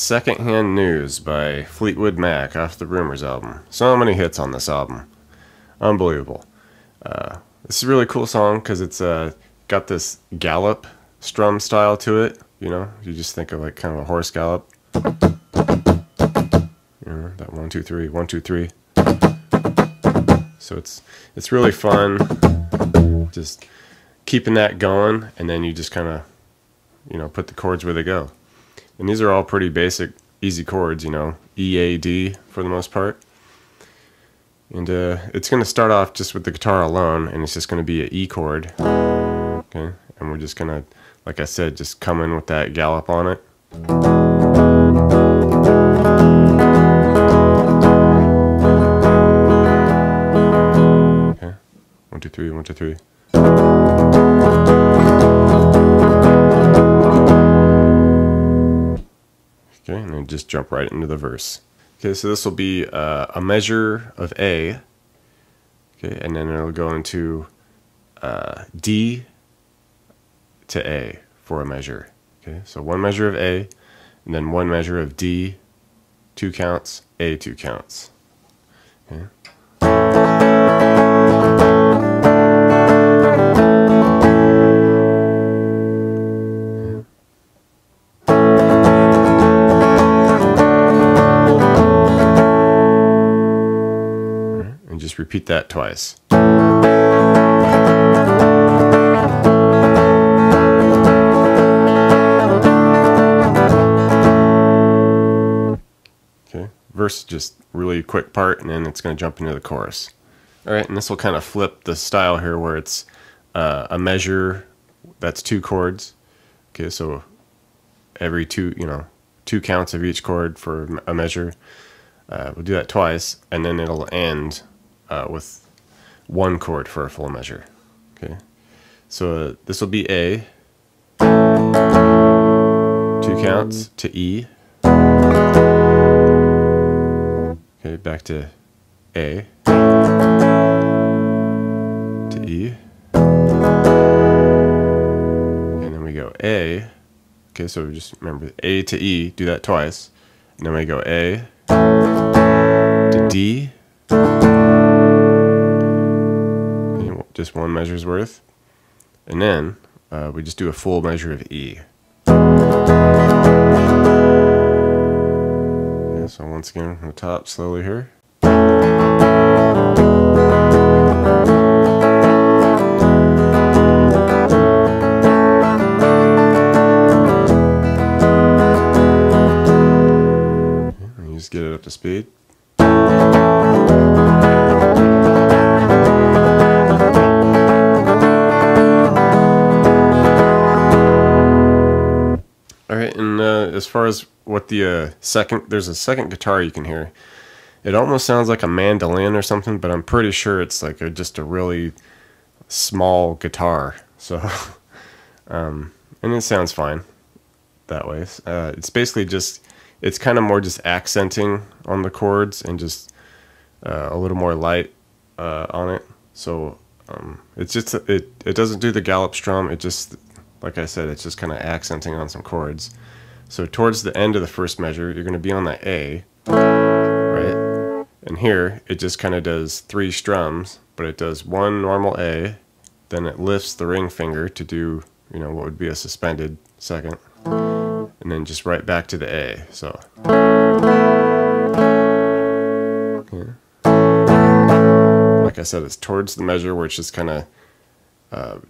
Secondhand News by Fleetwood Mac off the Rumors album. So many hits on this album. Unbelievable. This is a really cool song because it's got this gallop strum style to it. You know, you just think of like kind of a horse gallop. You know, that 1 2 3 1 2 3. So it's really fun. Just keeping that going, and then you just kind of, you know, put the chords where they go. And these are all pretty basic, easy chords, you know, E, A, D for the most part. And it's going to start off just with the guitar alone, and it's just going to be an E chord. Okay, and we're just going to, like I said, just come in with that gallop on it. Okay, 1 2 3 1 2 3. Okay, and then just jump right into the verse. Okay, so this will be a measure of A. Okay, and then it'll go into D to A for a measure. Okay, so one measure of A, and then one measure of D, 2 counts, A 2 counts. Okay. Just repeat that twice. Okay, verse, just really quick part, and then it's going to jump into the chorus. Alright, and this will kind of flip the style here where it's a measure that's 2 chords. Okay, so every 2 counts of each chord for a measure. We'll do that twice, and then it'll end with 1 chord for a full measure. Okay, so this will be A, 2 counts to E. Okay, back to A, to E, and then we go A. Okay, so just remember A to E, do that twice, and then we go A to D. Just 1 measure's worth, and then we just do a full measure of E. Okay, so once again from the top, slowly here. Okay, and you just get it up to speed. Alright, and as far as what the there's a second guitar you can hear. It almost sounds like a mandolin or something, but I'm pretty sure it's like just a really small guitar. So, and it sounds fine that way. It's basically just, it's kind of more just accenting on the chords and just a little more light on it. So it's just, it doesn't do the gallop strum. It just, like I said, it's just kind of accenting on some chords. So towards the end of the first measure, you're going to be on that A, right? And here, it just kind of does 3 strums, but it does 1 normal A, then it lifts the ring finger to do, you know, what would be a suspended second, and then just right back to the A. So, okay. Like I said, it's towards the measure where it's just kind of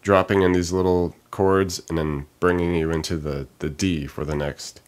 dropping in these little chords and then bringing you into the D for the next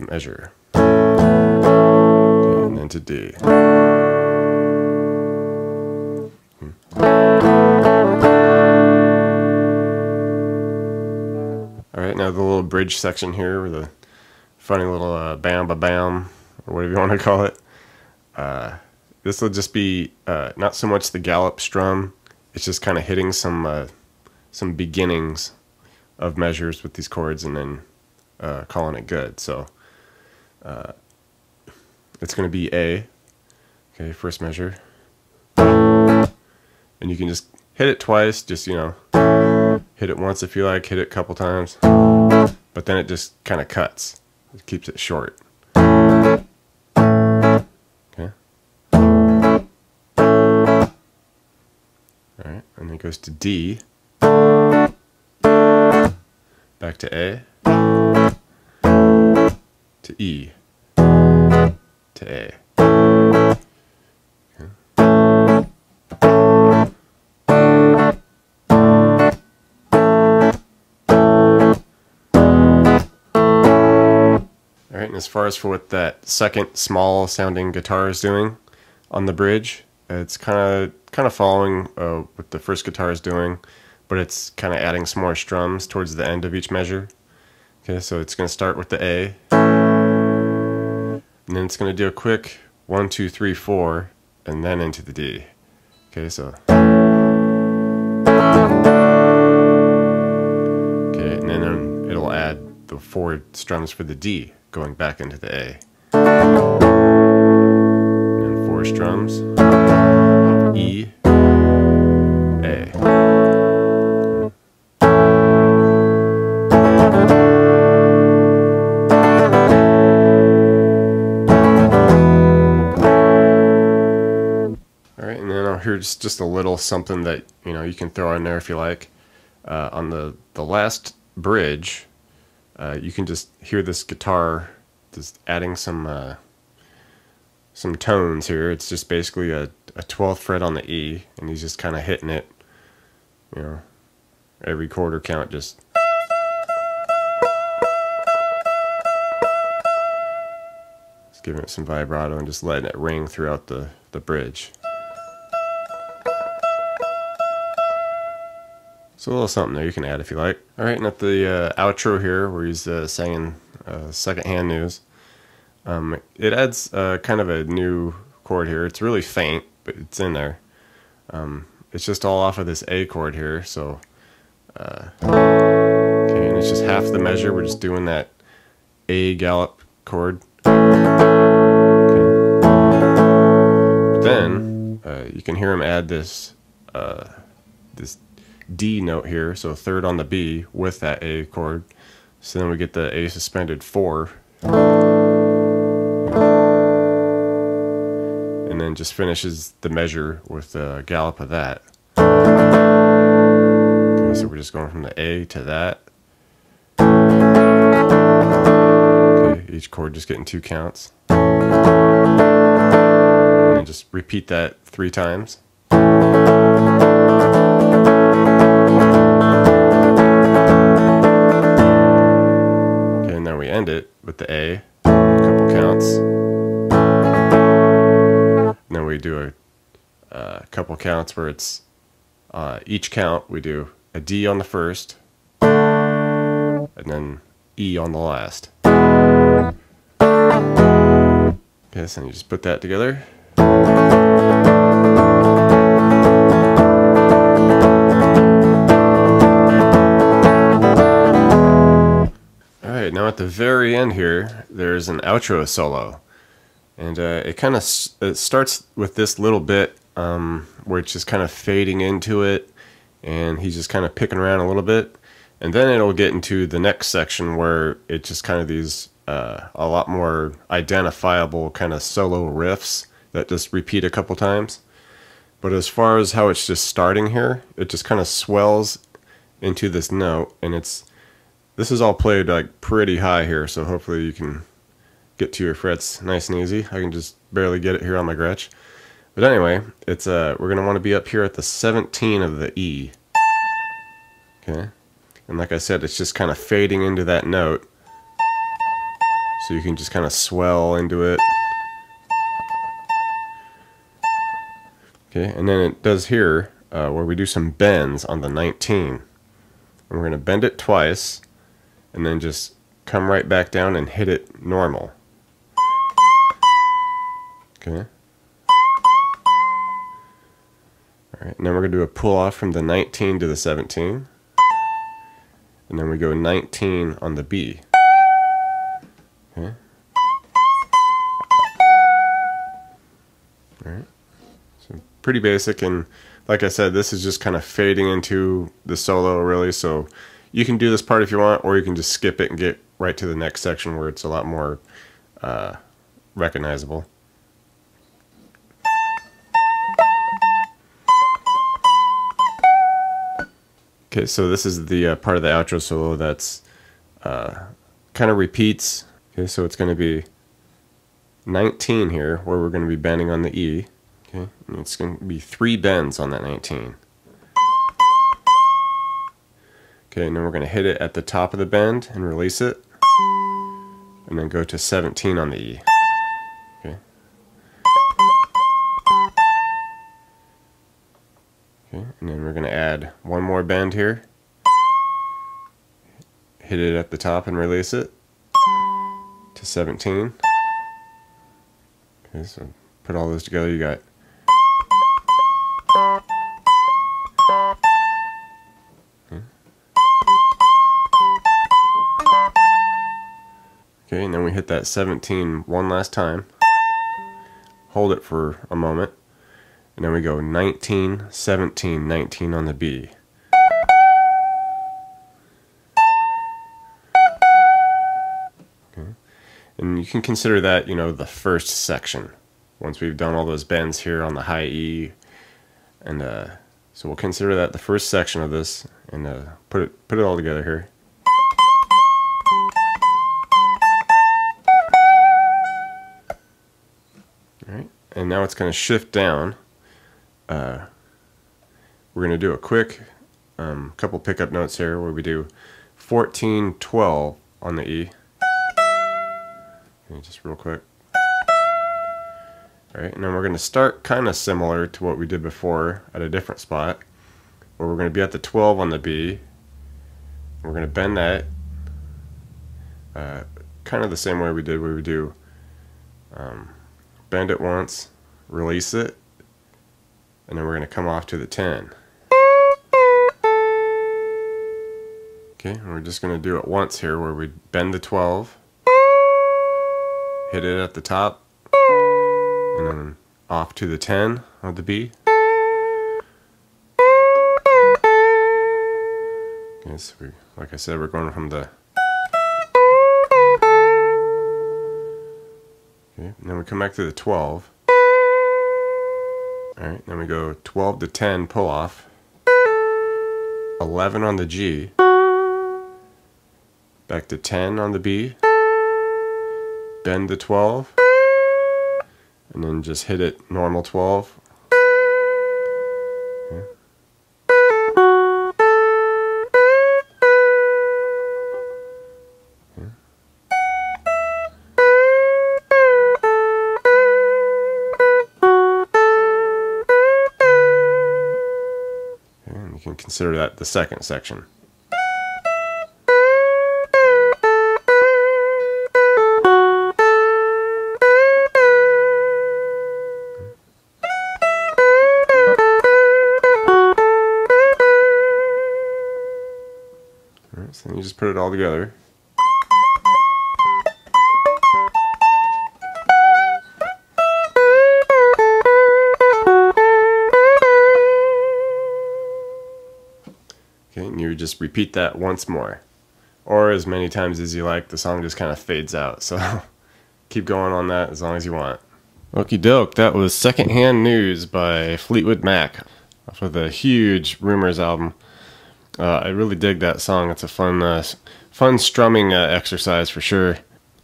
measure. Okay, and then to D. Alright, now the little bridge section here with a funny little bam ba bam, or whatever you want to call it. This will just be not so much the gallop strum. It's just kind of hitting some beginnings of measures with these chords and then calling it good. So it's going to be A. Okay, first measure. And you can just hit it twice, just, you know, hit it once if you like, hit it a couple times. But then it just kind of cuts. It keeps it short. Okay. Alright, and then it goes to D, back to A, to E, to A. Okay. Alright, and as far as for what that second small sounding guitar is doing on the bridge, it's kind of following what the first guitar is doing, but it's kind of adding some more strums towards the end of each measure. Okay, so it's going to start with the A, and then it's going to do a quick 1, 2, 3, 4, and then into the D. Okay, so okay, and then it'll add the 4 strums for the D going back into the A. And then 4 strums. E, A. Alright, and then here's just a little something that you can throw in there if you like. On the last bridge, you can just hear this guitar just adding some tones here. It's just basically a 12th fret on the E, and he's just kind of hitting it, every quarter count, just giving it some vibrato and just letting it ring throughout the bridge. So a little something there you can add if you like. Alright, and at the outro here, where he's singing secondhand news, it adds kind of a new chord here. It's really faint, but it's in there. It's just all off of this A chord here, so okay, and it's just half the measure. We're just doing that A gallop chord. Okay. But then you can hear him add this this D note here, so third on the B with that A chord. So then we get the A suspended 4. And then just finishes the measure with a gallop of that. Okay, so we're just going from the A to that. Okay, each chord just getting 2 counts. And then just repeat that 3 times. Okay, and then we end it with the A, a couple counts. And then we do a couple counts where it's each count we do a D on the first and then E on the last. Okay, so you just put that together. Alright, now at the very end here, there's an outro solo. And it kind of starts with this little bit where it's just kind of fading into it, and he's just kind of picking around a little bit, and then it'll get into the next section where it's just kind of these a lot more identifiable kind of solo riffs that just repeat a couple times. But as far as how it's just starting here, it just kind of swells into this note, and this is all played like pretty high here, so hopefully you can get to your frets nice and easy. I can just barely get it here on my Gretsch. But anyway, it's we're going to want to be up here at the 17 of the E. Okay? And like I said, it's just kind of fading into that note. So you can just kind of swell into it. Okay, and then it does here where we do some bends on the 19. And we're going to bend it twice and then just come right back down and hit it normal. Okay. Alright, now we're going to do a pull off from the 19 to the 17. And then we go 19 on the B. Okay. Alright. So pretty basic, and like I said, this is just kind of fading into the solo really, so you can do this part if you want, or you can just skip it and get right to the next section where it's a lot more recognizable. Okay, so this is the part of the outro solo that's kind of repeats. Okay, so it's going to be 19 here, where we're going to be bending on the E. Okay, and it's going to be 3 bends on that 19. Okay, and then we're going to hit it at the top of the bend and release it, and then go to 17 on the E. Okay. Okay, and then we're going to add one more bend here. Hit it at the top and release it to 17. Okay, so put all those together, you got okay, and then we hit that 17 one last time. Hold it for a moment. And then we go 19, 17, 19 on the B. Okay. And you can consider that, you know, the first section. Once we've done all those bends here on the high E. And so we'll consider that the first section of this, and put it all together here. Alright, and now it's going to shift down. We're going to do a quick couple pickup notes here where we do 14, 12 on the E. Okay, just real quick. Alright, and then we're going to start kind of similar to what we did before at a different spot, where we're going to be at the 12 on the B. We're going to bend that kind of the same way we did where we do bend it once, release it, and then we're going to come off to the 10. Okay, and we're just going to do it once here where we bend the 12, hit it at the top, and then off to the 10 on the B. Okay, so like I said, we're going from the... Okay, and then we come back to the 12. Alright, then we go 12 to 10 pull off, 11 on the G, back to 10 on the B, bend the 12, and then just hit it normal 12. Okay. Okay. And you can consider that the second section. Alright, so then you just put it all together. Okay, and you just repeat that once more, or as many times as you like. The song just kind of fades out, so keep going on that as long as you want. Okie doke, that was Secondhand News by Fleetwood Mac off of the huge Rumors album. I really dig that song. It's a fun strumming exercise for sure,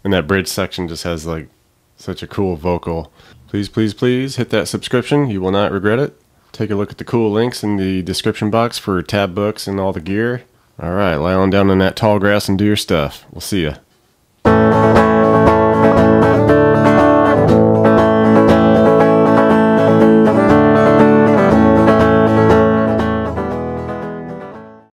and that bridge section just has like such a cool vocal. Please, please, please hit that subscription. You will not regret it. Take a look at the cool links in the description box for tab books and all the gear. Alright, lie on down in that tall grass and do your stuff. We'll see ya.